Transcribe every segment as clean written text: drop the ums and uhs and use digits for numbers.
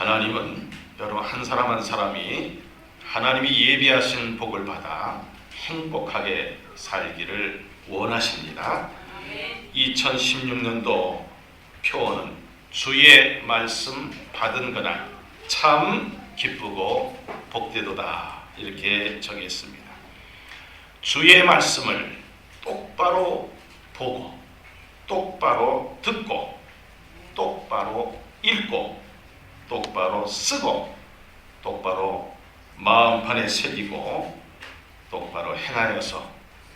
하나님은 여러분 한 사람 한 사람이 하나님이 예비하신 복을 받아 행복하게 살기를 원하십니다. 2016년도 표어는 주의 말씀 받은 그날 참 기쁘고 복되도다 이렇게 정했습니다. 주의 말씀을 똑바로 보고 똑바로 듣고 똑바로 읽고 똑바로 쓰고 똑바로 마음판에 새기고 똑바로 행하여서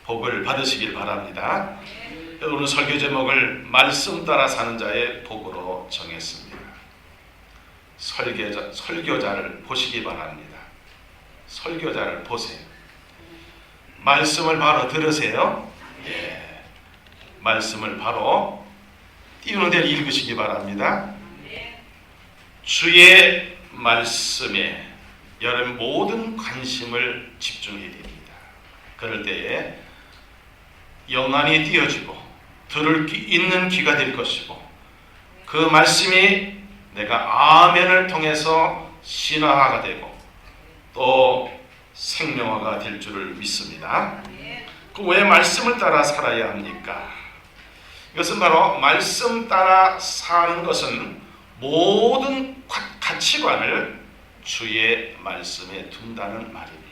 복을 받으시길 바랍니다. 오늘 설교 제목을 말씀 따라 사는 자의 복으로 정했습니다. 설교자를 보시기 바랍니다. 설교자를 보세요. 말씀을 바로 들으세요. 예. 말씀을 바로 띄우는 대로 읽으시기 바랍니다. 주의 말씀에 여러분 모든 관심을 집중해야 됩니다. 그럴 때에 영안이 띄어지고 들을 있는 귀가 될 것이고 그 말씀이 내가 아멘을 통해서 신화가 되고 또 생명화가 될 줄을 믿습니다. 그 왜 말씀을 따라 살아야 합니까? 이것은 바로 말씀 따라 사는 것은 모든 가치관을 주의 말씀에 둔다는 말입니다.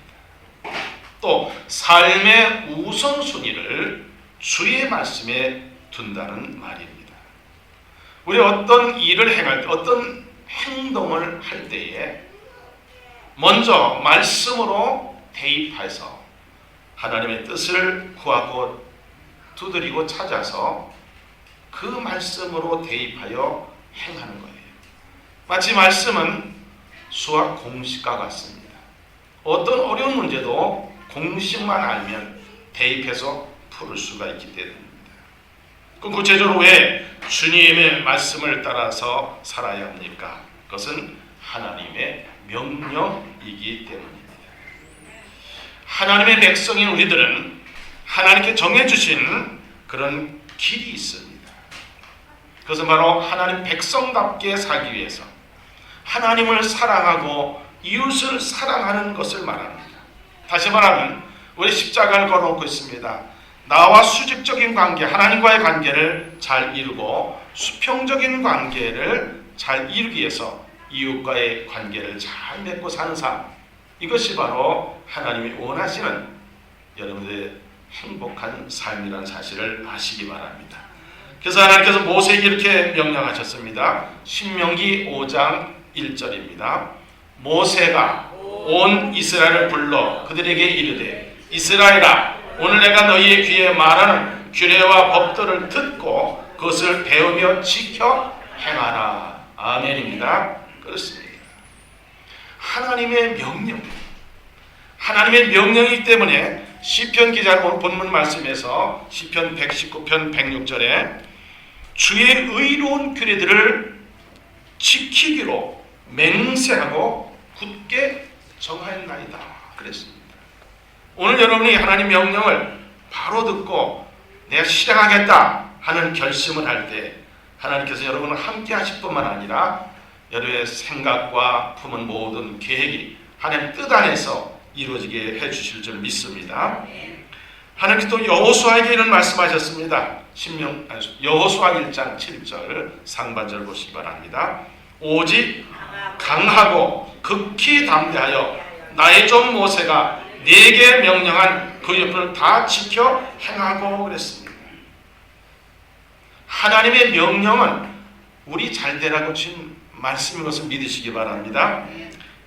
또 삶의 우선순위를 주의 말씀에 둔다는 말입니다. 우리 어떤 일을 행할 때, 어떤 행동을 할 때에 먼저 말씀으로 대입해서 하나님의 뜻을 구하고 두드리고 찾아서 그 말씀으로 대입하여 행하는 거예요. 마치 말씀은 수학 공식과 같습니다. 어떤 어려운 문제도 공식만 알면 대입해서 풀을 수가 있기 때문입니다. 그럼 구체적으로 왜 주님의 말씀을 따라서 살아야 합니까? 그것은 하나님의 명령이기 때문입니다. 하나님의 백성인 우리들은 하나님께 정해주신 그런 길이 있습니다. 그것은 바로 하나님 백성답게 살기 위해서 하나님을 사랑하고 이웃을 사랑하는 것을 말합니다. 다시 말하면 우리 십자가를 걸어놓고 있습니다. 나와 수직적인 관계, 하나님과의 관계를 잘 이루고 수평적인 관계를 잘 이루기 위해서 이웃과의 관계를 잘 맺고 사는 삶, 이것이 바로 하나님이 원하시는 여러분들의 행복한 삶이라는 사실을 아시기 바랍니다. 그래서 하나님께서 모세에게 이렇게 명령하셨습니다. 신명기 5장 1절입니다. 모세가 온 이스라엘을 불러 그들에게 이르되 이스라엘아, 오늘 내가 너희의 귀에 말하는 규례와 법도를 듣고 그것을 배우며 지켜 행하라. 아멘입니다. 그렇습니다. 하나님의 명령, 하나님의 명령이기 때문에 시편 기자 오늘 본문 말씀에서 시편 119편 106절에 주의 의로운 규례들을 지키기로 맹세하고 굳게 정하였나이다 그랬습니다. 오늘 여러분이 하나님 명령을 바로 듣고 내가 실행하겠다 하는 결심을 할 때 하나님께서 여러분을 함께 하실 뿐만 아니라 여러분의 생각과 품은 모든 계획이 하나님 뜻 안에서 이루어지게 해주실 줄 믿습니다. 하나님께서 또 여호수아에게 이런 말씀하셨습니다. 여호수아 1장 7절 상반절 보시기 바랍니다. 오직 강하고 극히 담대하여 나의 종 모세가 네게 명령한 그 율법을 다 지켜 행하고 그랬습니다. 하나님의 명령은 우리 잘되라고 준 말씀인 것을 믿으시기 바랍니다.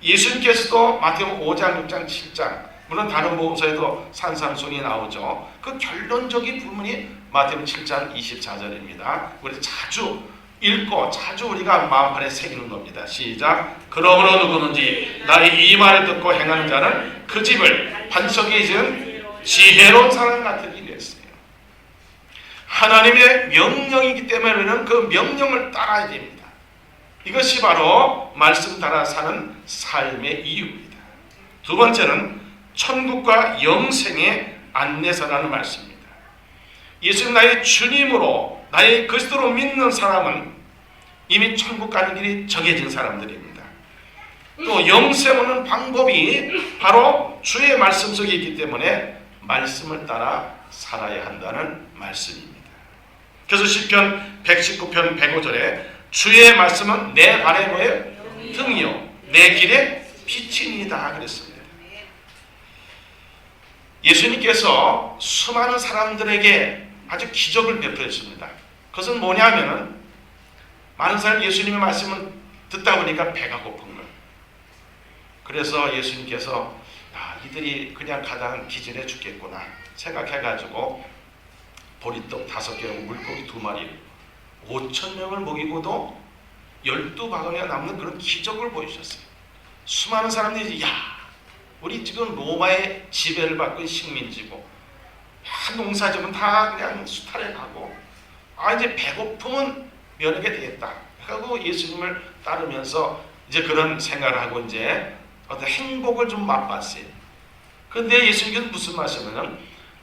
예수님께서도 마태복음 5장, 6장, 7장 물론 다른 복음서에도 산상순이 나오죠. 그 결론적인 부분이 마태복음 7장 24절입니다. 우리 자주 읽고 자주 우리가 마음판에 새기는 겁니다. 시작. 그러므로 누구든지 나의 이 말을 듣고 행하는 자는 그 집을 반석에 지은 지혜로운 사람 같으리 그랬어요. 하나님의 명령이기 때문에 우리는 그 명령을 따라야 됩니다. 이것이 바로 말씀 따라 사는 삶의 이유입니다. 두 번째는 천국과 영생의 안내서라는 말씀입니다. 예수님 나의 주님으로 나의 그리스도로 믿는 사람은 이미 천국 가는 길이 정해진 사람들입니다. 또 영생 얻는 방법이 바로 주의 말씀 속에 있기 때문에 말씀을 따라 살아야 한다는 말씀입니다. 그래서 시편 119편 105절에 주의 말씀은 내 발에 뭐예요? 등이요 내 길에 빛이니이다 그랬습니다. 예수님께서 수많은 사람들에게 아주 기적을 베풀었습니다. 그것은 뭐냐면은 많은 사람이 예수님의 말씀을 듣다 보니까 배가 고픈 거예요. 그래서 예수님께서 이들이 그냥 가다가 기절해 죽겠구나 생각해가지고 보리떡 5개하고 물고기 2마리 5,000명을 먹이고도 12바구니가 남는 그런 기적을 보여주셨어요. 수많은 사람들이 우리 지금 로마의 지배를 받고 식민지고 농사지면 다 그냥 수탈해 가고 이제 배고픔은 면하게 되겠다 하고 예수님을 따르면서 이제 그런 생각을 하고 이제 어떤 행복을 좀 맛봤어요. 그런데 예수님께서 무슨 말씀이냐면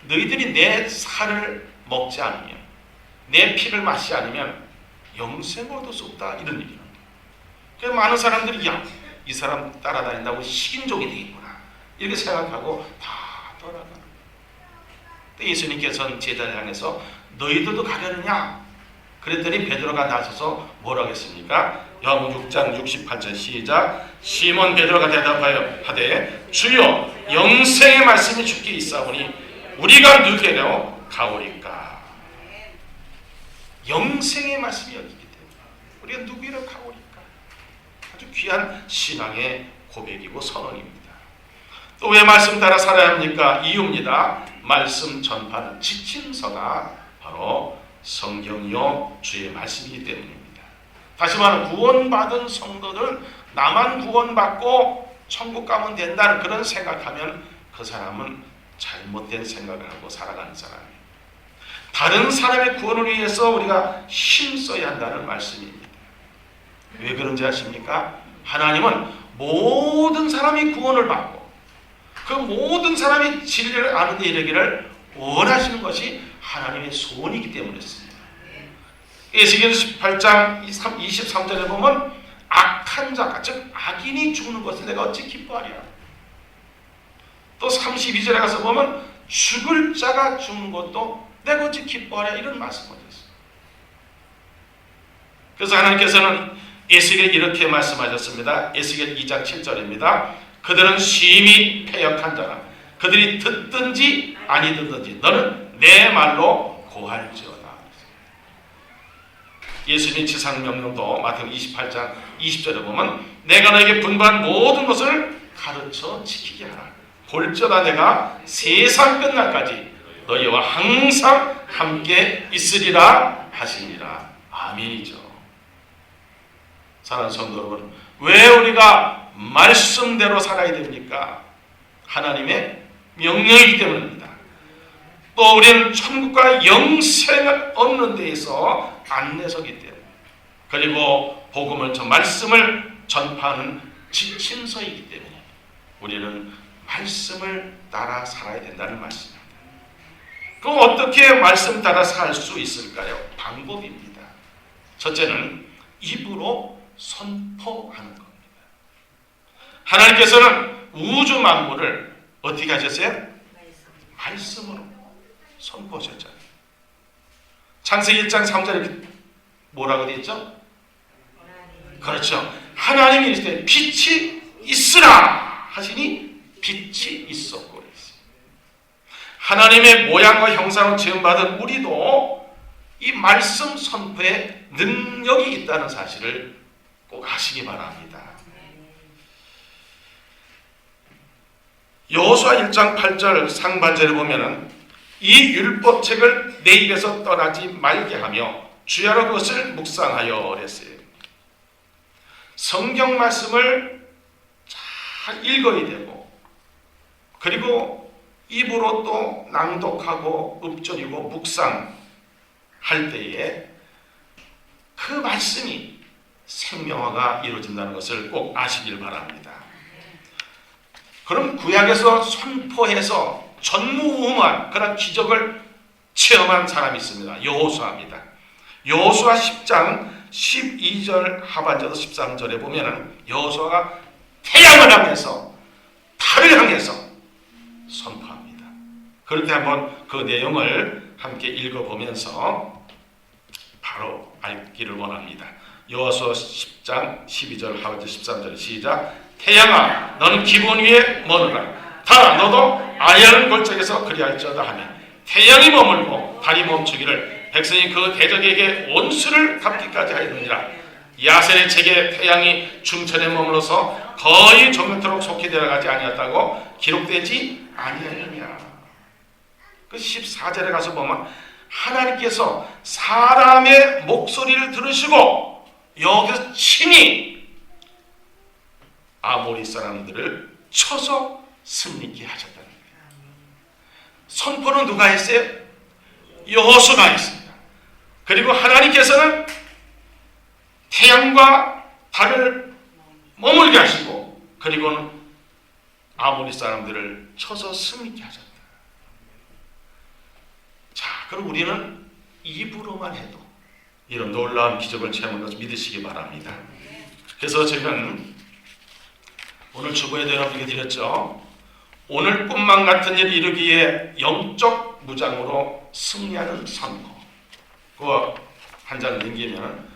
너희들이 내 살을 먹지 않으면 내 피를 마시지 않으면 영생을 얻을 수 없다 이런 얘기입니다. 그래서 많은 사람들이 이 사람 따라다닌다고 식인종이 되겠구나 이렇게 생각하고 다 떠나가는 거예요. 예수님께서는 제자를 향해서 너희들도 가려느냐 그랬더니 베드로가 나서서 뭐라고 했습니까? 요한복음 6장 68절 시작. 시몬 베드로가 대답하여 하되 주여 영생의 말씀이 주께 있사오니 우리가 누구에게로 가오리까. 영생의 말씀이 여기 있기 때문에 우리가 누구에게로 가오리까. 아주 귀한 신앙의 고백이고 선언입니다. 또 왜 말씀 따라 살아야 합니까? 이유입니다. 말씀 전파는 지침서가 바로 성경이요 주의 말씀이기 때문입니다. 다시 말하면 구원받은 성도들 나만 구원받고 천국 가면 된다는 그런 생각하면 그 사람은 잘못된 생각을 하고 살아가는 사람이에요. 다른 사람의 구원을 위해서 우리가 힘써야 한다는 말씀입니다. 왜 그런지 아십니까? 하나님은 모든 사람이 구원을 받고 그 모든 사람이 진리를 아는 데 이르기를 원하시는 것이 하나님의 소원이기 때문이었습니다. 에스겔서 18장 23절에 보면 악한 자가 즉 악인이 죽는 것을 내가 어찌 기뻐하랴. 또 32절에 가서 보면 죽을 자가 죽는 것도 내가 어찌 기뻐하랴 이런 말씀을 하셨어요. 그래서 하나님께서는 에스겔에 이렇게 말씀하셨습니다. 에스겔 2장 7절입니다. 그들은 심히 패역한 자라. 그들이 듣든지 아니 듣든지 너는 내 말로 고할지어다. 예수님의 지상명령도 마태복음 28장 20절에 보면 내가 너에게 분부한 모든 것을 가르쳐 지키게 하라. 볼지어다 내가 세상 끝날까지 너희와 항상 함께 있으리라 하시니라. 아멘이죠. 사랑하는 성도 여러분, 왜 우리가 말씀대로 살아야 됩니까? 하나님의 명령이기 때문입니다. 또 우리는 천국과 영생을 얻는 데에서 안내서기 때문에 그리고 복음을 말씀을 전파하는 지침서이기 때문에 우리는 말씀을 따라 살아야 된다는 말씀입니다. 그럼 어떻게 말씀 따라 살 수 있을까요? 방법입니다. 첫째는 입으로 선포하는 겁니다. 하나님께서는 우주 만물을 어떻게 하셨어요? 말씀으로 선포하셨잖아요. 창세기 1장 3절에 뭐라고 되어 있죠? 그렇죠. 하나님이 이르시되 빛이 있으라 하시니 빛이 있었고 그랬어요. 하나님의 모양과 형상으로 지음받은 우리도 이 말씀 선포에 능력이 있다는 사실을 꼭 아시기 바랍니다. 여호수아 1장 8절 상반절에 보면은 이 율법책을 내 입에서 떠나지 말게 하며 주야로 그것을 묵상하여 그랬어요. 성경 말씀을 잘 읽어야 되고 그리고 입으로 또 낭독하고 읊조리고 묵상할 때에 그 말씀이 생명화가 이루어진다는 것을 꼭 아시길 바랍니다. 그럼 구약에서 선포해서 전무후무한 그런 기적을 체험한 사람이 있습니다. 여호수아입니다. 여호수아 10장 12절 하반절에서 13절에 보면은 여호수아가 태양을 향해서, 달을 향해서 선포합니다. 그럴 때 한번 그 내용을 함께 읽어보면서 바로 알기를 원합니다. 여호수아 10장 12절 하반절 13절 시작. 태양아 너는 기본 위에 머무르라. 달아 너도 아래하는 골짜기에서 그리할지어다 하며 태양이 머물고 달이 멈추기를 백성이 그 대적에게 원수를 갚기까지 하였느니라. 야셀의 책에 태양이 중천에 머물러서 거의 정면토록 속히 내려가지 아니었다고 기록되지 아니하느냐. 그 14절에 가서 보면 하나님께서 사람의 목소리를 들으시고 여기서 친히 아모리 사람들을 쳐서 승리케 하셨다는 거예요. 선포는 누가 했어요? 여호수아가 했습니다. 그리고 하나님께서는 태양과 달을 머물게 하시고 그리고는 아모리 사람들을 쳐서 승리케 하셨다. 자, 그럼 우리는 입으로만 해도 이런 놀라운 기적을 체험한 것을 믿으시기 바랍니다. 그래서 저희는 오늘 주보에도 여러분에게 드렸죠. 오늘 꿈만 같은 일을 이루기에 영적 무장으로 승리하는 선포. 그거 한 장 넘기면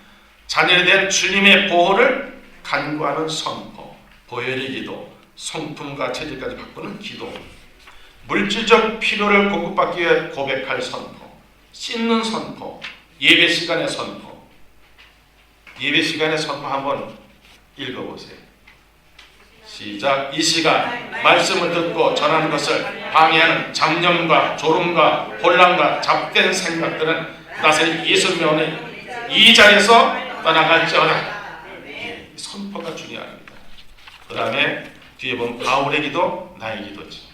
자녀에 대한 주님의 보호를 간구하는 선포, 보혈의 기도, 성품과 체질까지 바꾸는 기도, 물질적 필요를 공급받기 위해 고백할 선포, 씻는 선포, 예배 시간의 선포. 예배 시간의 선포 한번 읽어보세요. 시작. 이 시간 말씀을 듣고 전하는 것을 방해하는 잡념과 졸음과 혼란과 잡된 생각들은 나사렛 예수 명의 이 자리에서 떠나갈지어다. 선포가 중요합니다. 그 다음에 뒤에 보면 바울의 기도, 나의 기도지.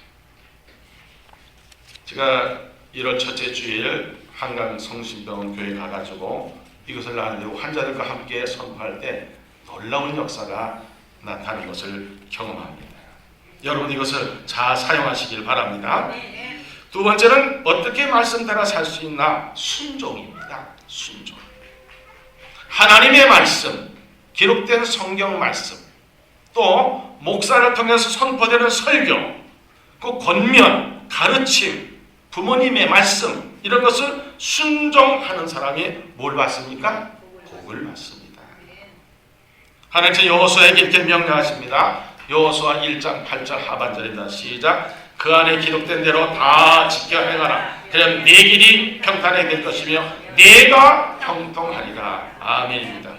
제가 1월 첫째 주일 한강 성심병원 교회 가가지고 이것을 나누고 환자들과 함께 선포할 때 놀라운 역사가 나타나는 것을 경험합니다. 여러분 이것을 잘 사용하시길 바랍니다. 두 번째는 어떻게 말씀 따라 살 수 있나? 순종입니다. 순종. 하나님의 말씀, 기록된 성경 말씀, 또 목사를 통해서 선포되는 설교, 그 권면, 가르침, 부모님의 말씀 이런 것을 순종하는 사람이 뭘 받습니까? 복을 받습니다. 하나님께서 여호수아에게 이렇게 명령하십니다. 여호수아 1장 8절 하반절입니다. 시작. 그 안에 기록된 대로 다 지켜 행하라. 그럼 네 길이 평탄하게 될 것이며 네가 형통하리라. 아멘입니다.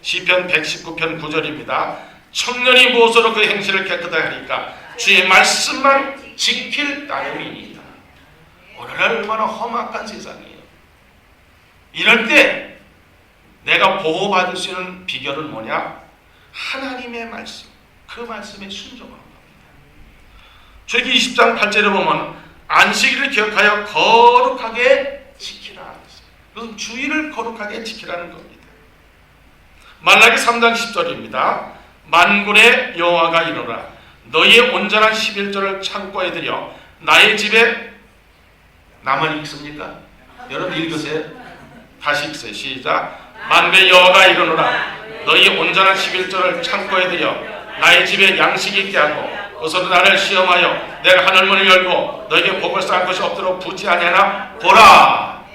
시편 119편 9절입니다. 청년이 무엇으로 그 행실을 깨끗하게 하니까 주의 말씀만 지킬 따름이니이다. 오늘날 얼마나 험악한 세상이에요. 이럴 때 내가 보호받을 수 있는 비결은 뭐냐? 하나님의 말씀, 그 말씀에 순종하는 겁니다. 출애굽기 20장 8절에 보면 안식일을 기억하여 거룩하게 지키라. 그것은 주일을 거룩하게 지키라는 겁니다. 말라기 3장 10절입니다. 만군의 여호와가 이르노라. 너희의 온전한 11조를 창고에 들여 나의 집에 나만 읽습니까? 여러분 읽으세요. 다시 읽으세요. 시작. 만군의 여호와가 이르노라. 너희의 온전한 11조를 창고에 들여 나의 집에 양식이 있게 하고 어서도 나를 시험하여 내가 하늘문을 열고 너에게 복을 쌓을 것이 없도록 부지 아니하나 보라.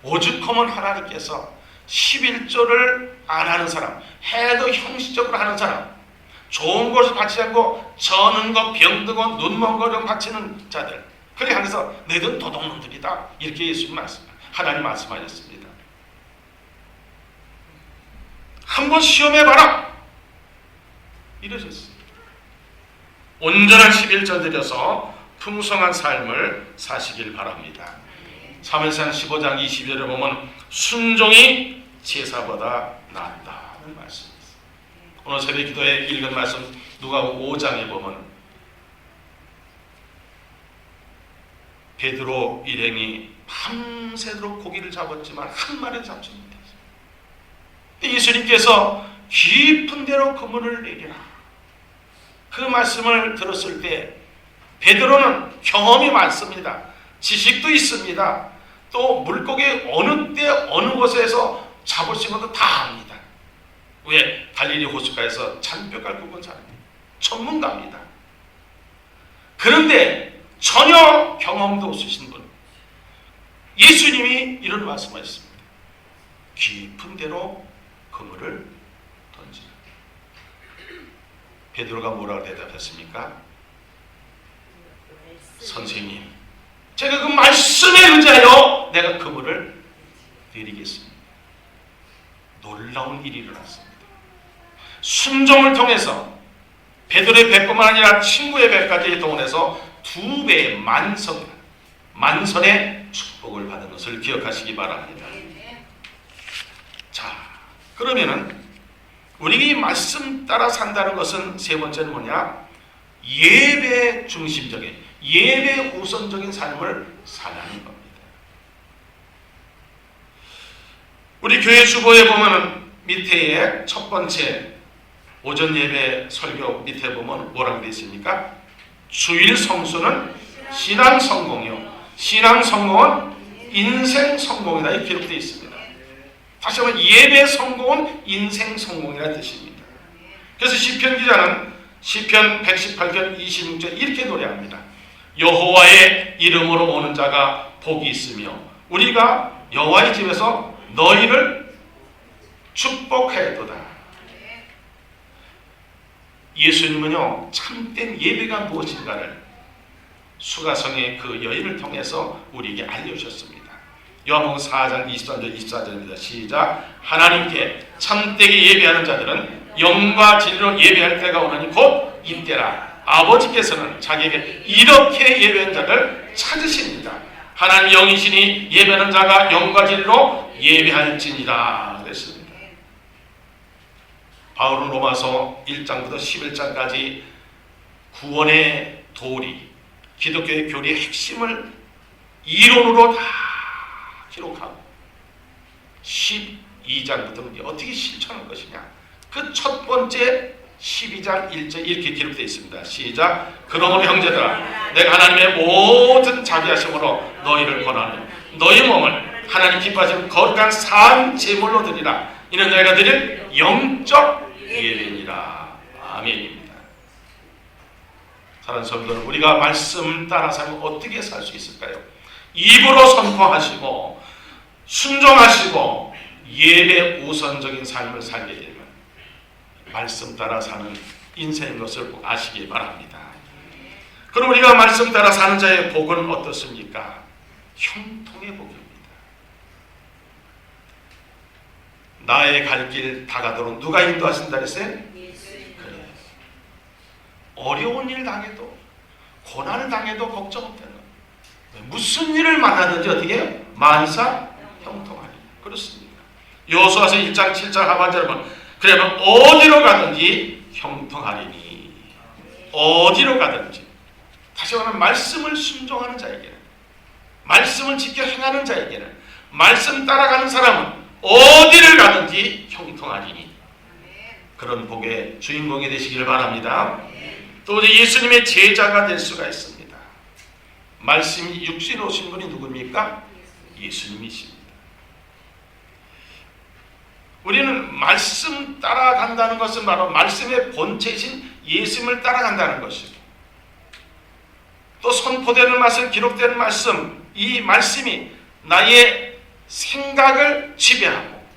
오죽하면 하나님께서 11조를 안 하는 사람, 해도 형식적으로 하는 사람, 좋은 것을 바치지 않고 저는 것, 병든 것, 눈먼 것을 바치는 자들, 그렇게 하면서 너희들은 도둑놈들이다. 이렇게 예수님 하나님 말씀하셨습니다. 한번 시험해봐라. 이러셨어요. 온전한 11조 들여서 풍성한 삶을 사시길 바랍니다. 사무엘상 15장 20절에 보면 순종이 제사보다 낫다는 말씀이 있어요. 오늘 새벽 기도에 읽은 말씀 누가복음 5장에 보면 베드로 일행이 밤새도록 고기를 잡았지만 한 마리도 잡지 못했어요. 예수님께서 깊은 데로 그물을 내리라. 그 말씀을 들었을 때 베드로는 경험이 많습니다. 지식도 있습니다. 또 물고기 어느 때 어느 곳에서 잡을 수 있는 것도 다 압니다. 왜 갈릴리 호숫가에서 잔뼈가 굵은 사람, 전문가입니다. 그런데 전혀 경험도 없으신 분, 예수님이 이런 말씀하셨습니다. 깊은 데로 그물을 던지라. 베드로가 뭐라고 대답했습니까? 선생님, 제가 그 말씀에 의지하여 내가 그물을 내리겠습니다. 놀라운 일이 일어났습니다. 순종을 통해서 베드로의 배뿐만 아니라 친구의 배까지 동원해서 2배의 만선의 축복을 받은 것을 기억하시기 바랍니다. 자, 그러면은 우리가 이 말씀 따라 산다는 것은 세 번째는 뭐냐? 예배 중심적인, 예배 우선적인 삶을 살라는 겁니다. 우리 교회 주보에 보면은 밑에에 첫 번째 오전 예배 설교 밑에 보면 뭐라고 되어 있습니까? 주일 성수는 신앙 성공이요, 신앙 성공은 인생 성공이다, 이렇게 기록되어 있습니다. 다시 한번 예배 성공은 인생 성공이라는 뜻입니다. 그래서 시편 기자는 시편 118편 26절 이렇게 노래합니다. 여호와의 이름으로 오는 자가 복이 있으며 우리가 여호와의 집에서 너희를 축복하였도다. 예수님은요, 참된 예배가 무엇인가를 수가성의 그 여인을 통해서 우리에게 알려주셨습니다. 요한복음 4장 23절 24절입니다. 시작. 하나님께 참되게 예배하는 자들은 영과 진리로 예배할 때가 오나니 곧 이때라. 아버지께서는 자기에게 이렇게 예배하는 자를 찾으십니다. 하나님 영이시니 예배하는 자가 영과 진리로 예배할지니라 그랬습니다. 바울은 로마서 1장부터 11장까지 구원의 도리, 기독교의 교리의 핵심을 이론으로 다 기록하고 12장부터는 어떻게 실천할 것이냐, 그 첫 번째 12장 1절 이렇게 기록되어 있습니다. 시작. 그러므로 형제들아, 내가 하나님의 모든 자비하심으로 너희를 권하노니 너희 몸을 하나님 기뻐하시는 거룩한 산 제물로 드리라. 이는 너희가 드릴 영적 예배니라. 아멘입니다. 사랑하는 성도들, 우리가 말씀 따라 살면 어떻게 살 수 있을까요? 입으로 선포하시고 순종하시고 예배 우선적인 삶을 살게 되면 말씀 따라 사는 인생인 것을 꼭 아시기 바랍니다. 그럼 우리가 말씀 따라 사는 자의 복은 어떻습니까? 형통의 복입니다. 나의 갈 길 다가도록 누가 인도하신다 그랬어요? 그래. 어려운 일 당해도, 고난을 당해도 걱정 없다는 거예요. 무슨 일을 만나든지 어떻게 해요? 만사 형통하니. 그렇습니다. 여호수아서 1장 7절 하반절에 보면 그러면 어디로 가든지 형통하리니. 어디로 가든지. 다시 말하면 말씀을 순종하는 자에게는, 말씀을 지켜 행하는 자에게는, 말씀 따라가는 사람은 어디를 가든지 형통하리니. 그런 복의 주인공이 되시기를 바랍니다. 또 예수님의 제자가 될 수가 있습니다. 말씀이 육신으로 오신 분이 누굽니까? 예수님이십니다. 우리는 말씀 따라간다는 것은 바로 말씀의 본체이신 예수님을 따라간다는 것이고, 또 선포되는 말씀, 기록되는 말씀, 이 말씀이 나의 생각을 지배하고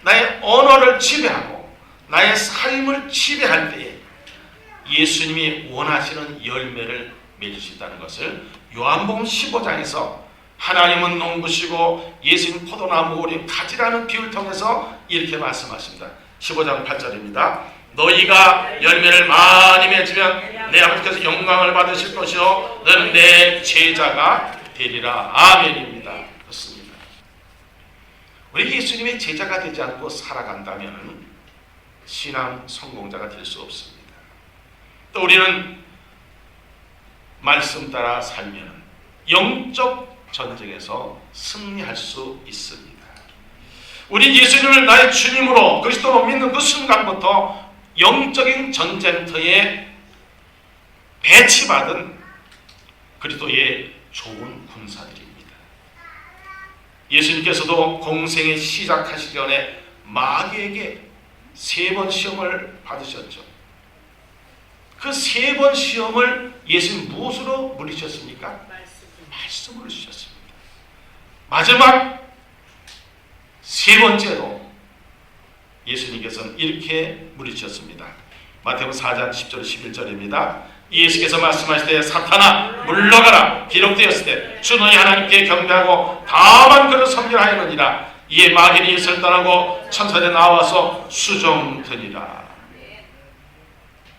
나의 언어를 지배하고 나의 삶을 지배할 때에 예수님이 원하시는 열매를 맺을 수 있다는 것을 요한복음 15장에서 하나님은 농부시고 예수님 포도나무 우린 가지라는 비유를 통해서 이렇게 말씀하십니다. 15장 8절입니다. 너희가 열매를 많이 맺으면 내 아버지께서 영광을 받으실 것이요 너는 내 제자가 되리라. 아멘입니다. 그렇습니다. 우리 예수님의 제자가 되지 않고 살아간다면 신앙 성공자가 될 수 없습니다. 또 우리는 말씀 따라 살면 영적 전쟁에서 승리할 수 있습니다. 우리 예수님을 나의 주님으로 그리스도로 믿는 그 순간부터 영적인 전쟁터에 배치받은 그리스도의 좋은 군사들입니다. 예수님께서도 공생에 시작하시기 전에 마귀에게 3번 시험을 받으셨죠. 그 3번 시험을 예수님 무엇으로 물리셨습니까? 말씀으로 주셨습니다. 마지막 3번째로 예수님께서는 이렇게 물리셨습니다. 마태복음 4장 10절 11절입니다. 예수께서 말씀하시되 사탄아 물러가라 기록되었을 때 주 너희 하나님께 경배하고 다만 그를 섬기하였느니라. 이에 마귀는 예수를 떠나고 천사들이 나와서 수종드니라.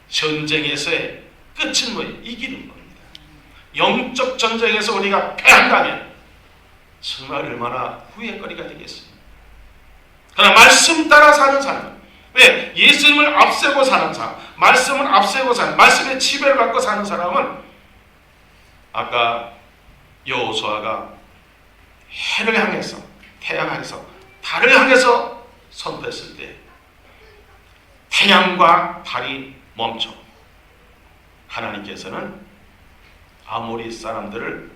전쟁에서의 끝은 뭐예요? 이기는 겁니다. 영적 전쟁에서 우리가 패한다면 정말 얼마나 후회거리가 되겠어요. 그러나 말씀 따라 사는 사람, 왜? 예수님을 앞세고 사는 사람, 말씀을 앞세고 사는, 말씀의 지배를 받고 사는 사람은 아까 여호수아가 해를 향해서, 태양 향해서, 달을 향해서 선포했을 때 태양과 달이 멈춰 하나님께서는 아모리 사람들을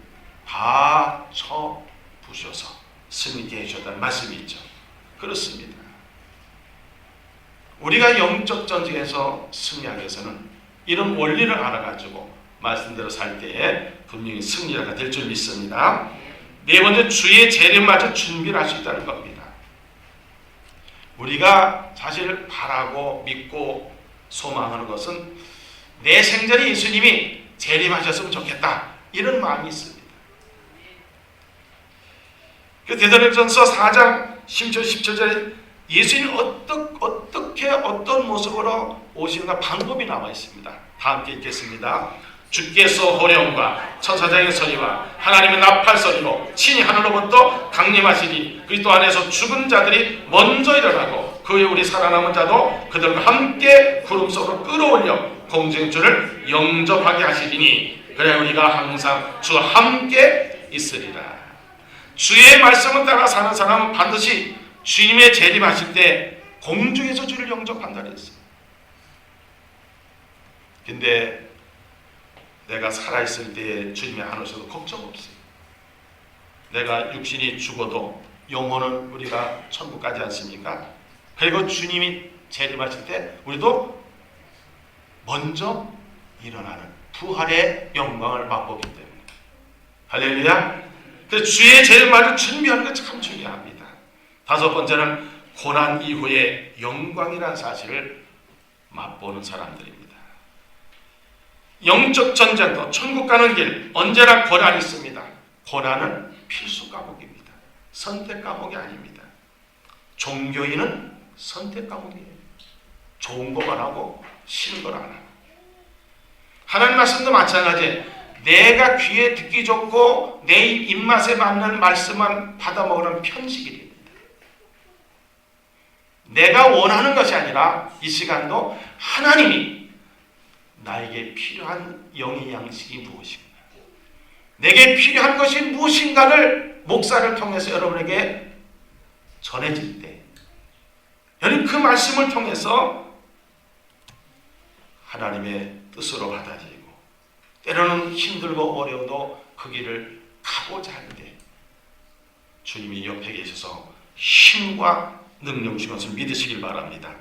다 쳐 부셔서 승리케 해주셨다는 말씀이 있죠. 그렇습니다. 우리가 영적 전쟁에서 승리하기 위해서는 이런 원리를 알아가지고 말씀대로 살 때에 분명히 승리가 될 줄 믿습니다. 네 번째, 주의 재림맞을 준비를 할 수 있다는 겁니다. 우리가 사실 바라고 믿고 소망하는 것은 내 생전에 예수님이 재림하셨으면 좋겠다, 이런 마음이 있습니다. 그 데살로니가전서 4장 10절 17절에 예수님이 어떻게 어떤 모습으로 오시는가 방법이 나와 있습니다. 다 함께 읽겠습니다. 주께서 호령과 천사장의 소리와 하나님의 나팔 소리로 친히 하늘로부터 강림하시니 그리스도 안에서 죽은 자들이 먼저 일어나고 그 후에 우리 살아남은 자도 그들과 함께 구름 속으로 끌어올려 공중의 주를 영접하게 하시리니 그래 우리가 항상 주와 함께 있으리라. 주의 말씀을 따라 사는 사람은 반드시 주님의 재림하실 때 공중에서 주를 영접한다 그랬어요. 근데 내가 살아있을 때 주님이 안 오셔도 걱정 없어요. 내가 육신이 죽어도 영혼은 우리가 천국 가지 않습니까? 그리고 주님이 재림하실 때 우리도 먼저 일어나는 부활의 영광을 맛보기 때문에. 할렐루야. 주의 재림을 준비하는 게 참 중요합니다. 다섯 번째는 고난 이후의 영광이라는 사실을 맛보는 사람들입니다. 영적 전쟁도 천국 가는 길 언제나 고난이 있습니다. 고난은 필수 과목입니다. 선택 과목이 아닙니다. 종교인은 선택 과목이에요. 좋은 것만 하고 싫은 걸 안 하고. 하나님 말씀도 마찬가지예요. 내가 귀에 듣기 좋고 내 입맛에 맞는 말씀만 받아먹으라는 편식입니다. 내가 원하는 것이 아니라 이 시간도 하나님이 나에게 필요한 영의 양식이 무엇인가, 내게 필요한 것이 무엇인가를 목사를 통해서 여러분에게 전해질 때 여러분 그 말씀을 통해서 하나님의 뜻으로 받아들이고 때로는 힘들고 어려워도 그 길을 가고자 하는데 주님이 옆에 계셔서 힘과 능력 주신 것을 믿으시길 바랍니다.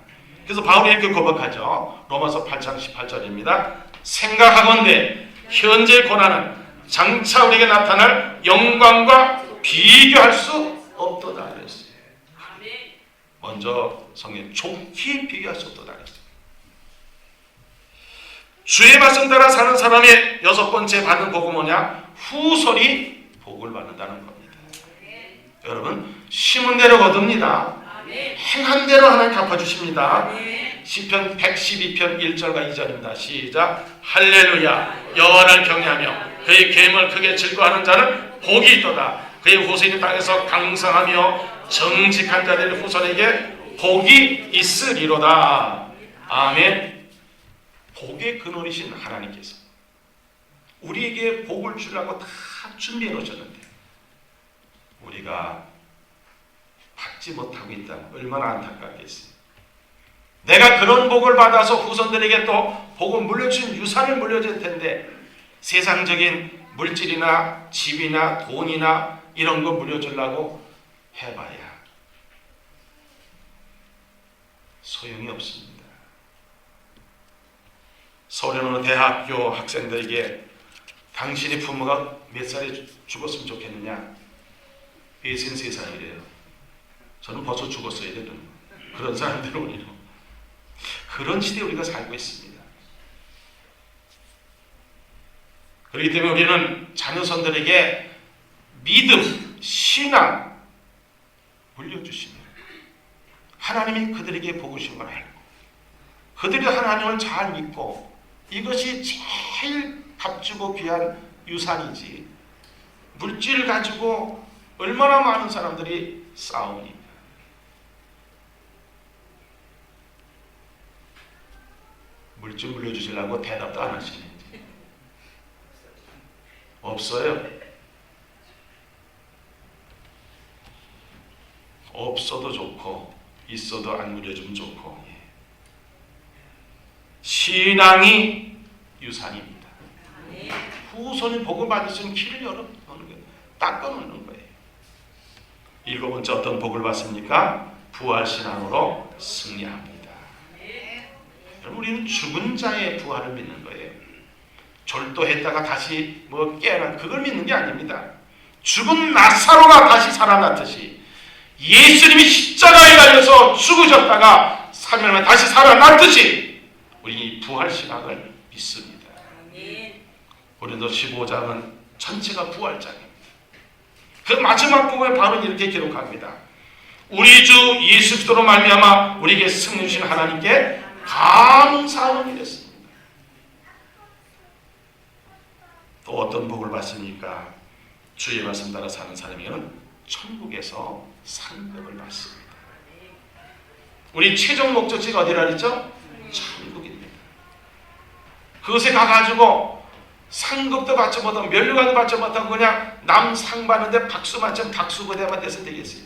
그래서 바울이 이렇게 고백하죠. 로마서 8장 18절입니다. 생각하건대 현재 고난은 장차 우리에게 나타날 영광과 비교할 수 없도다 그랬어요. 먼저 성경 좋게 비교할 수 없도다 그랬어요. 주의 말씀 따라 사는 사람의 여섯 번째 받는 복은 뭐냐? 후손이 복을 받는다는 겁니다. 여러분 심은 대로 거둡니다. 행한 대로 하나님 갚아주십니다. 시편 112편 1절과 2절입니다. 시작. 할렐루야. 여호와를 경외하며 그의 계명을 크게 즐거워하는 자는 복이 있도다. 그의 후손이 땅에서 강성하며 정직한 자들의 후손에게 복이 있으리로다. 아멘. 복의 근원이신 하나님께서 우리에게 복을 주려고 다 준비해 놓으셨는데 우리가 받지 못하고 있다면 얼마나 안타깝겠어요. 내가 그런 복을 받아서 후손들에게 또 복을 물려준 유산을 물려줄 텐데 세상적인 물질이나 집이나 돈이나 이런 거 물려주려고 해봐야 소용이 없습니다. 서울의 어느 대학교 학생들에게 당신의 부모가 몇 살에 죽었으면 좋겠느냐? 63살이래요. 저는 벌써 죽었어야 되는 그런 사람들은 우리는 그런 시대에 우리가 살고 있습니다. 그렇기 때문에 우리는 자녀선들에게 믿음, 신앙 물려주십니다. 하나님이 그들에게 보고 싶은 걸 알고 그들이 하나님을 잘 믿고 이것이 제일 값주고 귀한 유산이지 물질 가지고 얼마나 많은 사람들이 싸웁니까? 물질 물려주시려고 대답도 안 하시는지 없어요. 없어도 좋고 있어도 안 물려주면 좋고 신앙이 유산입니다. 후손이 복을 받으시면 길을 열어놓는 거예요. 닦아놓는 거예요. 일곱 번째 어떤 복을 받습니까? 부활신앙으로 승리합니다. 여러분 우리는 죽은 자의 부활을 믿는 거예요. 졸도했다가 다시 깨어난 그걸 믿는 게 아닙니다. 죽은 나사로가 다시 살아났듯이 예수님이 십자가에 달려서 죽으셨다가 3일 만에 다시 살아났듯이 우리는 이 부활신앙을 믿습니다. 고린도 15장은 전체가 부활장입니다. 그 마지막 부분에 바로 이렇게 기록합니다. 우리 주 예수 그리스도로 말미암아 우리에게 승리 주신 하나님께 감사하는 일이 됐습니다. 또 어떤 복을 받습니까? 주의 말씀 따라 사는 사람에게는 천국에서 상급을 받습니다. 우리 최종 목적지가 어디라 그랬죠? 천국입니다. 그것에 가가지고 상급도 받지 못하고 면류관도 받지 못하고 그냥 남 상 받는데 박수 맞으면 박수거대만 돼서 되겠어요.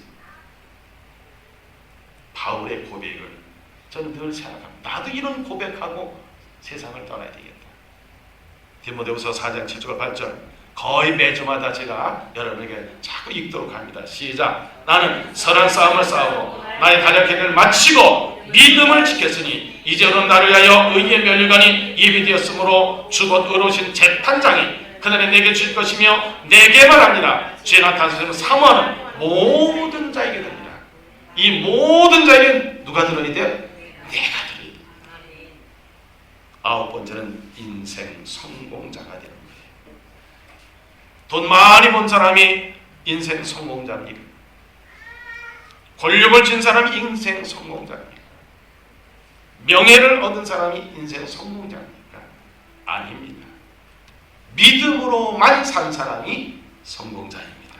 바울의 고백을 저는 늘 생각합니다. 나도 이런 고백하고 세상을 떠나야 되겠다. 디모데후서 4장 7절 8절 거의 매주마다 제가 여러분에게 자꾸 읽도록 합니다. 시작. 나는 선한 싸움을 싸우고 나의 다력행을 마치고 믿음을 지켰으니 이제는 나를 위하여 의의 면류관이 예비되었으므로 주곧 의로우신 재판장이 그날에 내게 줄 것이며 내게만 아니라 죄 나타나시는 사모하는 모든 자에게 됩니다. 이 모든 자에게 누가 들어야 돼요? 내가 들어야 돼요. 아홉 번째는 인생 성공자가 되는 거예요. 돈 많이 번 사람이 인생 성공자입니다. 권력을 쥔 사람이 인생 성공자입니다. 명예를 얻은 사람이 인생 성공자입니까? 아닙니다. 믿음으로만 산 사람이 성공자입니다.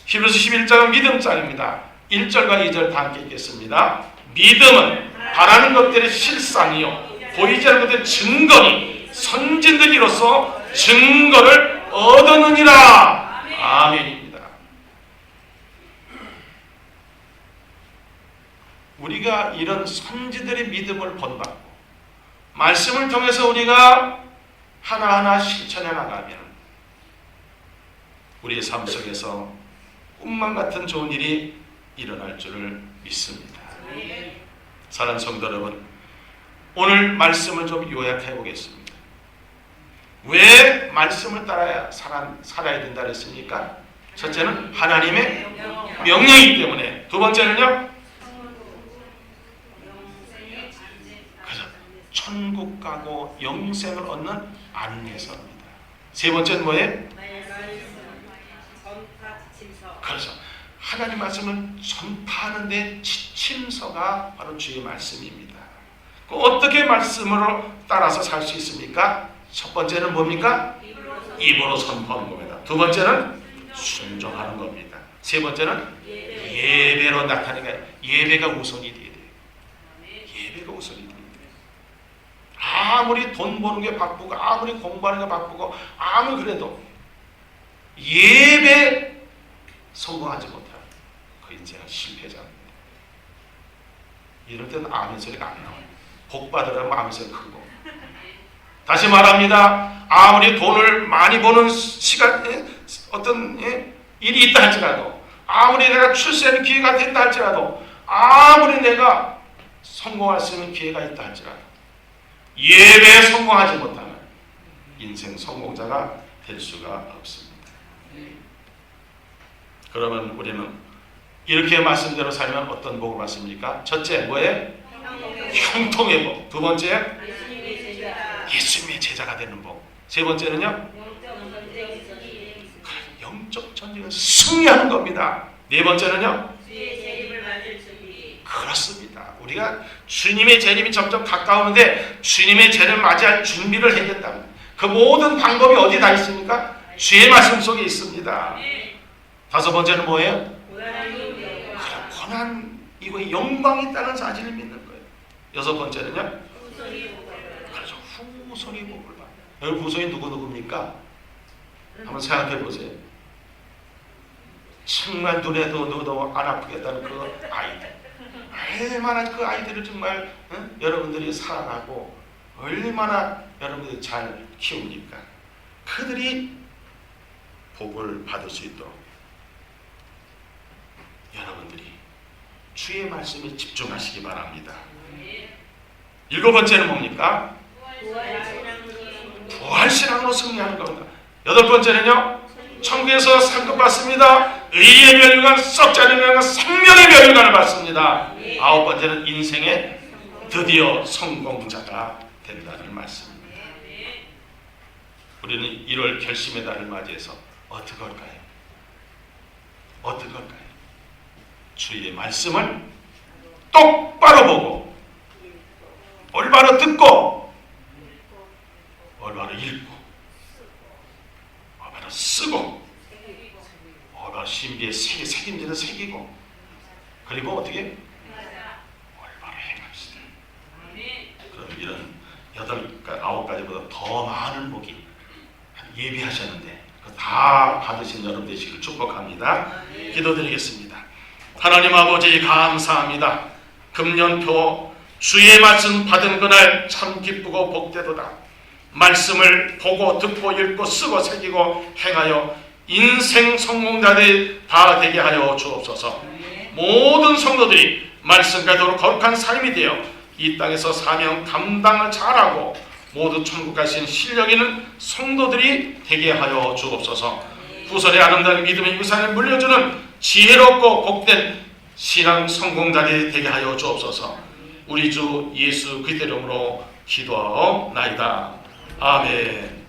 히브리서 11장은 믿음장입니다. 1절과 2절 다 함께 읽겠습니다. 믿음은 바라는 것들의 실상이요 보이지 않는 것들의 증거니 선진들이로서 증거를 얻었느니라. 아멘입니다. 우리가 이런 선지들의 믿음을 본받고 말씀을 통해서 우리가 하나하나 실천해 나가면 우리의 삶 속에서 꿈만 같은 좋은 일이 일어날 줄을 믿습니다. 사랑하는 성도 여러분, 오늘 말씀을 좀 요약해 보겠습니다. 왜 말씀을 따라야 살아야 된다 그랬습니까? 첫째는 하나님의 명령이기 때문에, 두 번째는요 천국 가고 영생을 얻는 안내서입니다. 세 번째는 뭐예요? 그래서 하나님 말씀을 전파하는데 지침서가 바로 주의 말씀입니다. 어떻게 말씀으로 따라서 살 수 있습니까? 첫 번째는 뭡니까? 입으로 선포하는 겁니다. 두 번째는 순종하는 겁니다. 세 번째는 예배로 나타내는 거예요. 예배가 우선이 돼야 돼요. 예배가 우선이 돼야 돼요. 아무리 돈 버는 게 바쁘고 아무리 공부하는 게 바쁘고 아무리 그래도 예배 성공하지 못하면 그 인생은 실패자입니다. 이럴 때는 아멘 소리가 안 나와요. 복 받으라면 아멘 소리가 크고. 다시 말합니다. 아무리 돈을 많이 버는 시간 어떤 일이 있다 할지라도, 아무리 내가 출세하는 기회가 된다 할지라도, 아무리 내가 성공할 수 있는 기회가 있다 할지라도 예배에 성공하지 못하면 인생 성공자가 될 수가 없습니다. 그러면 우리는 이렇게 말씀대로 살면 어떤 복을 받습니까? 첫째, 뭐예요? 형통의 복. 두 번째, 예수님의 제자가 되는 복. 세 번째는요? 영적 전쟁을 승리하는 겁니다. 네 번째는요? 그렇습니다. 우리가 주님의 재림이 점점 가까우는데 주님의 재림을 맞이할 준비를 해야 된다. 그 모든 방법이 어디 다 있습니까? 주의 말씀 속에 있습니다. 다섯 번째는 뭐예요? 고난이고 영광이 있다는 사실을 믿는 거예요. 여섯 번째는요? 그렇죠. 후손이 복을 받아요. 여기 후손이 누구입니까? 한번 생각해 보세요. 정말 눈에도 넣어도 안 아프겠다는 그 아이들. 얼마나 그 아이들을 정말 여러분들이 사랑하고 얼마나 여러분들이 잘 키우니까 그들이 복을 받을 수 있도록 여러분들이 주의 말씀에 집중하시기 바랍니다. 일곱 번째는 뭡니까? 부활신앙으로 승리하는 겁니다. 여덟 번째는요? 천국에서 상급 받습니다. 의의 멸류관, 썩지 않은 멸류관, 생명의 멸류관을 받습니다. 아홉 번째는 인생의 드디어 성공자가 된다는 말씀입니다. 우리는 1월 결심의 달을 맞이해서 어떻게 할까요? 어떻게 할까요? 주의 말씀을 똑바로 보고 올바로 듣고 올바로 읽고 올바로 쓰고 올바로 신비의 색임새를 새기고 그리고 어떻게? 올바로 행합시다. 그럼 이런 9가지보다 더 많은 복이 예비하셨는데 다 받으신 여러분 되시길 축복합니다. 기도드리겠습니다. 하나님 아버지 감사합니다. 금년표 주의 말씀 받은 그날 참 기쁘고 복되도다. 말씀을 보고 듣고 읽고 쓰고 새기고 행하여 인생 성공자들이 다 되게 하여 주옵소서. 모든 성도들이 말씀과도록 거룩한 삶이 되어 이 땅에서 사명 감당을 잘하고 모두 천국 가신 실력 있는 성도들이 되게 하여 주옵소서. 후손의 아름다운 믿음의 유산을 물려주는 지혜롭고 복된 신앙 성공자들이 되게 하여 주옵소서. 우리 주 예수 그리스도 이름으로 기도하옵나이다. 아멘.